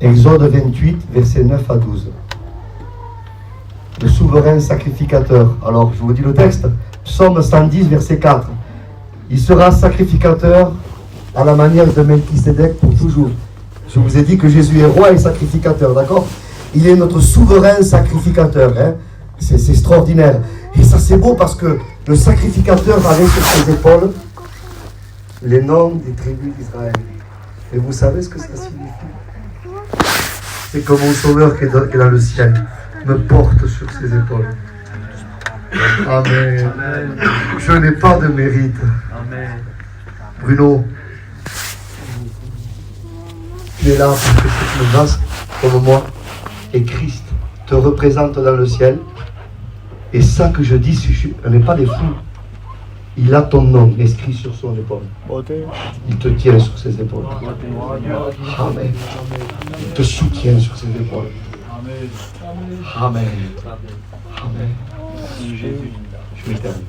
Exode 28, versets 9 à 12. Le souverain sacrificateur. Alors, je vous dis le texte. Psaume 110, verset 4. Il sera sacrificateur à la manière de Melchisédek pour toujours. Je vous ai dit que Jésus est roi et sacrificateur, d'accord? Il est notre souverain sacrificateur. Hein? C'est extraordinaire. Et ça, c'est beau parce que le sacrificateur avait sur ses épaules les noms des tribus d'Israël. Et vous savez ce que ça signifie? C'est que mon sauveur qui est dans le ciel me porte sur ses épaules. Amen. Je n'ai pas de mérite. Amen. Bruno, tu es là pour que toute une grâce comme moi et Christ te représente dans le ciel. Et ça que je dis, on n'est pas des fous. Il a ton nom inscrit sur son épaule. Il te tient sur ses épaules. Amen. Il te soutient sur ses épaules. Amen. Amen. Je vais terminer.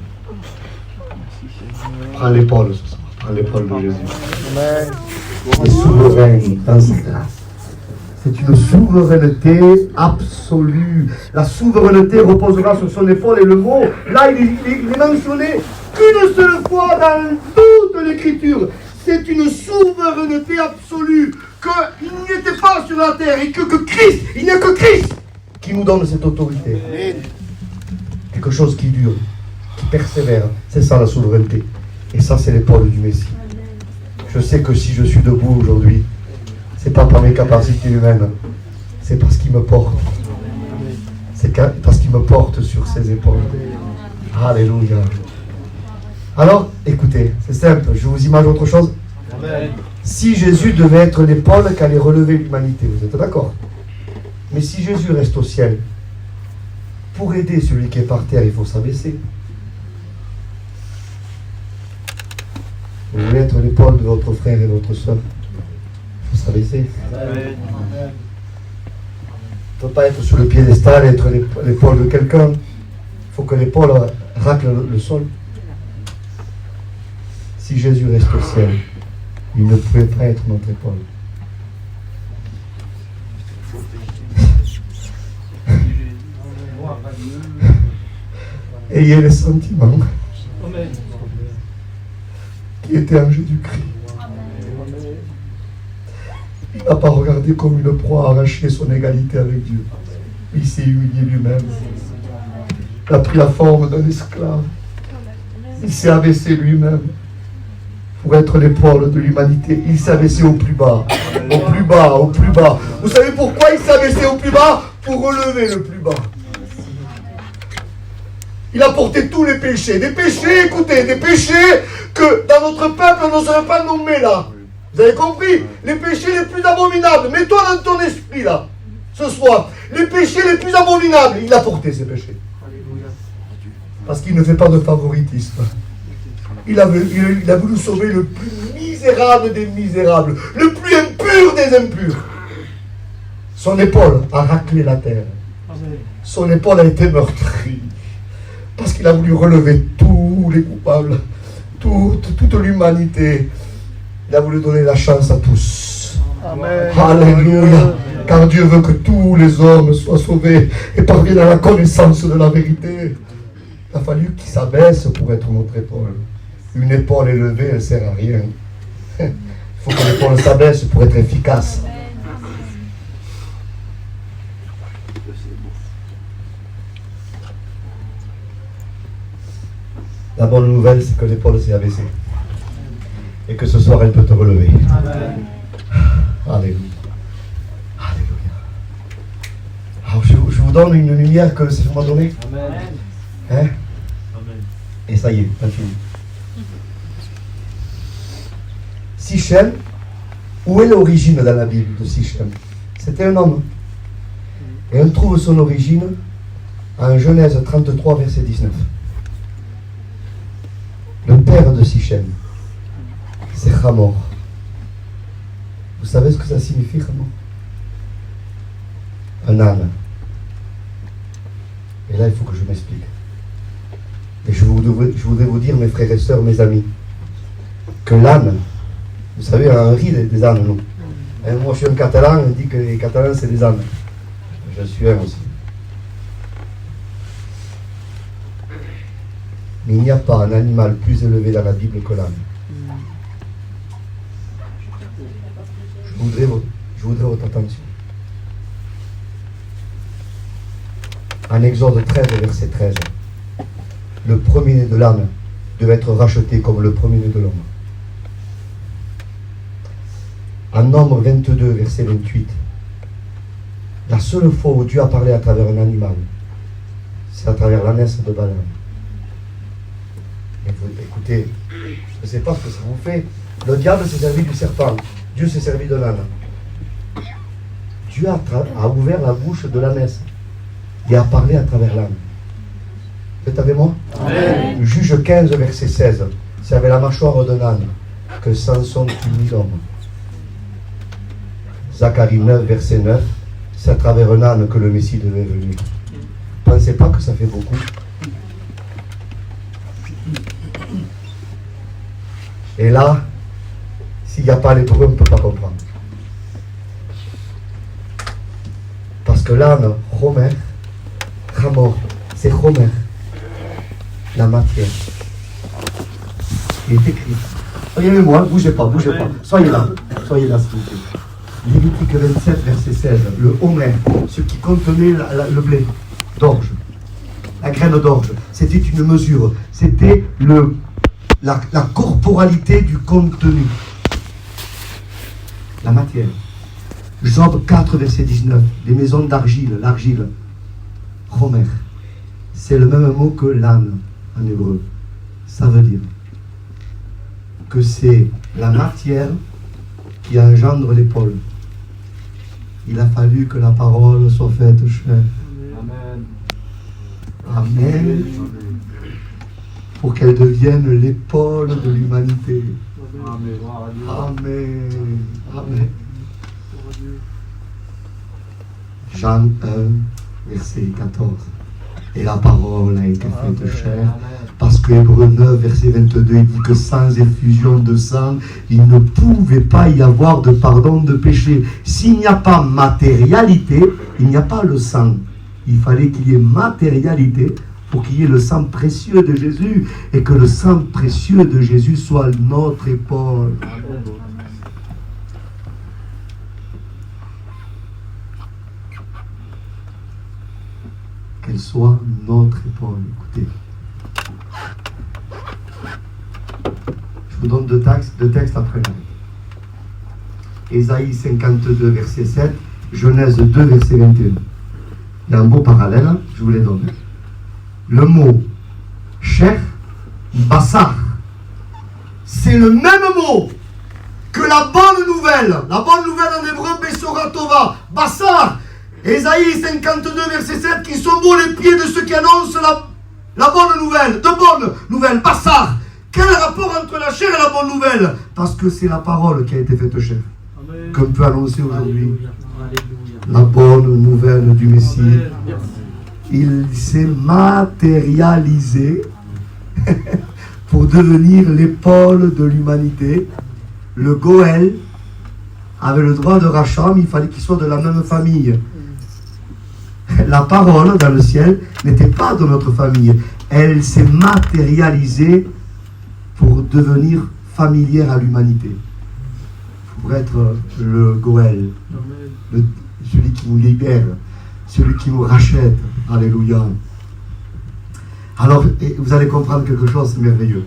Prends l'épaule ce soir. Prends l'épaule de Jésus. Amen. Il est souverain dans sa grâce. C'est une souveraineté absolue. La souveraineté reposera sur son épaule. Et le mot, là, il est mentionné qu'une seule fois dans toute l'écriture. C'est une souveraineté absolue. Qu'il n'était pas sur la terre et que Christ, il n'y a que Christ qui nous donne cette autorité. Quelque chose qui dure, qui persévère. C'est ça la souveraineté. Et ça, c'est l'épaule du Messie. Je sais que si je suis debout aujourd'hui, c'est pas par mes capacités humaines, c'est parce qu'il me porte. C'est parce qu'il me porte sur ses épaules. Alléluia. Alors, écoutez, c'est simple, je vous imagine autre chose. Amen. Si Jésus devait être l'épaule qu'allait relever l'humanité, vous êtes d'accord? Mais si Jésus reste au ciel, pour aider celui qui est par terre, il faut s'abaisser. Vous voulez être l'épaule de votre frère et votre soeur, il faut s'abaisser. Amen. Il ne faut pas être sur le piédestal et être l'épaule de quelqu'un. Il faut que l'épaule racle le sol. Si Jésus reste au ciel, il ne pouvait pas être notre épaule. Ayez les sentiments qui étaient en Jésus-Christ. Il n'a pas regardé comme une proie arracher son égalité avec Dieu. Il s'est humilié lui-même. Il a pris la forme d'un esclave. Il s'est abaissé lui-même pour être l'épaule de l'humanité. Il s'est abaissé au plus bas. Au plus bas, au plus bas. Vous savez pourquoi il s'est abaissé au plus bas? Pour relever le plus bas. Il a porté tous les péchés. Des péchés, écoutez, des péchés que dans notre peuple on n'oserait pas nommer là. Vous avez compris? Les péchés les plus abominables. Mets-toi dans ton esprit là, ce soir. Les péchés les plus abominables. Il a porté ces péchés. Parce qu'il ne fait pas de favoritisme. Il a voulu sauver le plus misérable des misérables. Le plus impur des impurs. Son épaule a raclé la terre. Son épaule a été meurtrie. Parce qu'il a voulu relever tous les coupables. Toute l'humanité. Il a voulu donner la chance à tous. Amen. Alléluia. Car Dieu veut que tous les hommes soient sauvés et parviennent à la connaissance de la vérité. Il a fallu qu'il s'abaisse pour être notre épaule. Une épaule élevée, elle ne sert à rien. Il faut que l'épaule s'abaisse pour être efficace. La bonne nouvelle, c'est que l'épaule s'est abaissée. Et que ce soir, elle peut te relever. Amen. Alléluia. Alléluia. Alors, je vous donne une lumière que le Seigneur m'a donnée. Amen. Hein? Amen. Et ça y est, t'as fini. Sichem, où est l'origine dans la Bible de Sichem? C'était un homme. Et on trouve son origine en Genèse 33, verset 19. Le père de Sichem, c'est Hamor. Vous savez ce que ça signifie, Hamor? Un âne. Et là, il faut que je m'explique. Et je voudrais vous dire, mes frères et sœurs, mes amis, que l'âne, vous savez, on rit des ânes, nous. Et moi, je suis un catalan, on dit que les catalans, c'est des ânes. Je suis un aussi. Mais il n'y a pas un animal plus élevé dans la Bible que l'âne. Je voudrais votre attention. En Exode 13, verset 13, le premier-né de l'âne devait être racheté comme le premier-né de l'homme. En Nombre 22, verset 28, la seule fois où Dieu a parlé à travers un animal, c'est à travers l'ânesse de Balaam. Écoutez, je ne sais pas ce que ça vous fait. Le diable s'est servi du serpent. Dieu s'est servi de l'âne. Dieu a ouvert la bouche de l'ânesse et a parlé à travers l'âne. Vous êtes avec moi? Amen. Juge 15, verset 16. C'est avec la mâchoire d'un âne que Samson punit l'homme. Zacharie 9, verset 9. C'est à travers un âne que le Messie devait venir. Ne pensez pas que ça fait beaucoup? Et là, s'il n'y a pas l'hébreu, on ne peut pas comprendre. Parce que l'âne, Homer, Hamor, c'est Homer, la matière. Il est écrit. Regardez-moi, bougez pas. Soyez là, s'il vous plaît. Lévitique 27, verset 16. Le Homer, ce qui contenait le blé d'orge, la graine d'orge, c'était une mesure. C'était la corporalité du contenu, la matière. Job 4, verset 19, les maisons d'argile, l'argile, Homer, c'est le même mot que l'âne en hébreu. Ça veut dire que c'est la matière qui engendre l'épaule. Il a fallu que la parole soit faite chair. Amen. Amen. Pour qu'elle devienne l'épaule de l'humanité. Amen. Amen. Jean 1, verset 14. Et la parole a été faite chair. Parce que Hébreux 9, verset 22, il dit que sans effusion de sang, il ne pouvait pas y avoir de pardon de péché. S'il n'y a pas matérialité, il n'y a pas le sang. Il fallait qu'il y ait matérialité pour qu'il y ait le sang précieux de Jésus et que le sang précieux de Jésus soit notre épaule. Qu'elle soit notre épaule. Écoutez. Je vous donne deux textes après. Ésaïe 52, verset 7, Genèse 2, verset 21. Il y a un beau parallèle, je vous les donne. Le mot chair, bassar, c'est le même mot que la bonne nouvelle. La bonne nouvelle en hébreu, Besora Tova, bassar. Ésaïe 52, verset 7, qui sont beaux les pieds de ceux qui annoncent la bonne nouvelle, de bonne nouvelle, bassar. Quel rapport entre la chair et la bonne nouvelle? Parce que c'est la parole qui a été faite chair. Qu'on peut annoncer aujourd'hui. La bonne nouvelle du Messie. Il s'est matérialisé pour devenir l'épaule de l'humanité, le Goël, avait le droit de rachat, mais il fallait qu'il soit de la même famille. La parole dans le ciel n'était pas de notre famille. Elle s'est matérialisée pour devenir familière à l'humanité. Pour être le Goël, celui qui nous libère, celui qui nous rachète. Alléluia. Alors, vous allez comprendre quelque chose de merveilleux.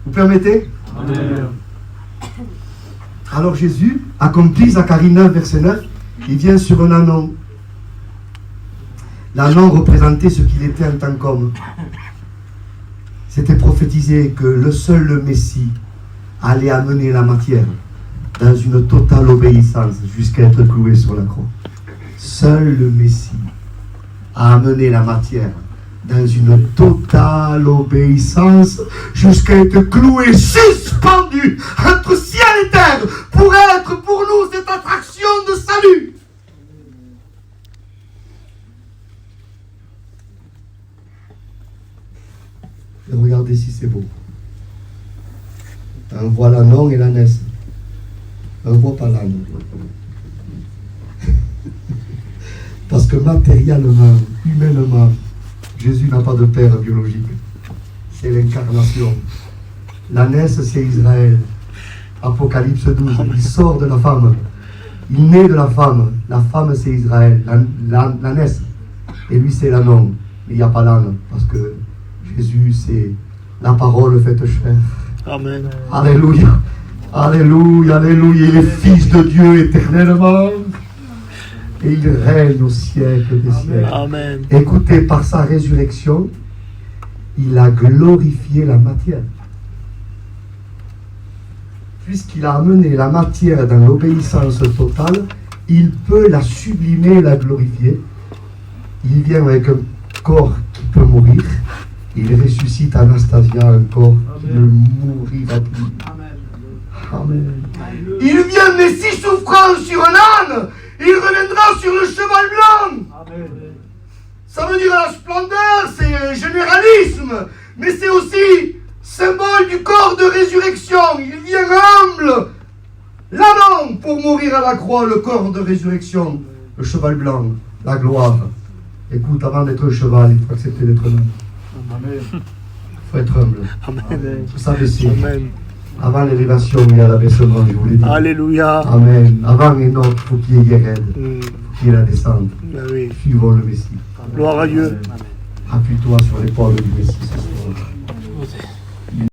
Vous permettez? Amen. Alors Jésus accomplit Zacharie 9, verset 9. Il vient sur un ânon. L'ânon représentait ce qu'il était en tant qu'homme. C'était prophétisé que le seul Messie allait amener la matière dans une totale obéissance jusqu'à être cloué sur la croix. Seul le Messie a amené la matière dans une totale obéissance jusqu'à être cloué, suspendu entre ciel et terre pour être pour nous cette attraction de salut. Et regardez si c'est beau. On voit l'ânon et l'ânesse. On ne voit pas l'âne. Parce que matériellement, humainement, Jésus n'a pas de père biologique. C'est l'incarnation. L'ânesse, c'est Israël. Apocalypse 12. Il sort de la femme. Il naît de la femme. La femme, c'est Israël. L'ânesse. Et lui, c'est l'ânon. Mais il n'y a pas l'âne. Parce que Jésus, c'est la parole faite chair. Amen. Alléluia. Alléluia, alléluia. Il est fils de Dieu éternellement. Et il règne au siècle des siècles. Amen. Écoutez, par sa résurrection, il a glorifié la matière. Puisqu'il a amené la matière dans l'obéissance totale, il peut la sublimer et la glorifier. Il vient avec un corps qui peut mourir. Il ressuscite Anastasia, un corps qui ne mourra plus. Amen. Il vient Messie souffrant sur un âne. Il reviendra sur le cheval blanc. Amen. Ça veut dire la splendeur, c'est un généralisme, mais c'est aussi symbole du corps de résurrection. Il vient humble, l'ânon pour mourir à la croix, le corps de résurrection, le cheval blanc, la gloire. Écoute, avant d'être un cheval, il faut accepter d'être un homme. Amen. Il faut être humble. Amen. Vous savez, c'est Amen. avant l'élévation, il y a l'abaissement, je vous l'ai dit. Alléluia. Amen. Avant Enoch, il faut qu'il y ait Guéred, il faut qu'il y ait la descente. Ah oui. Suivons le Messie. Gloire à Dieu. Appuie-toi sur l'épaule du Messie ce soir.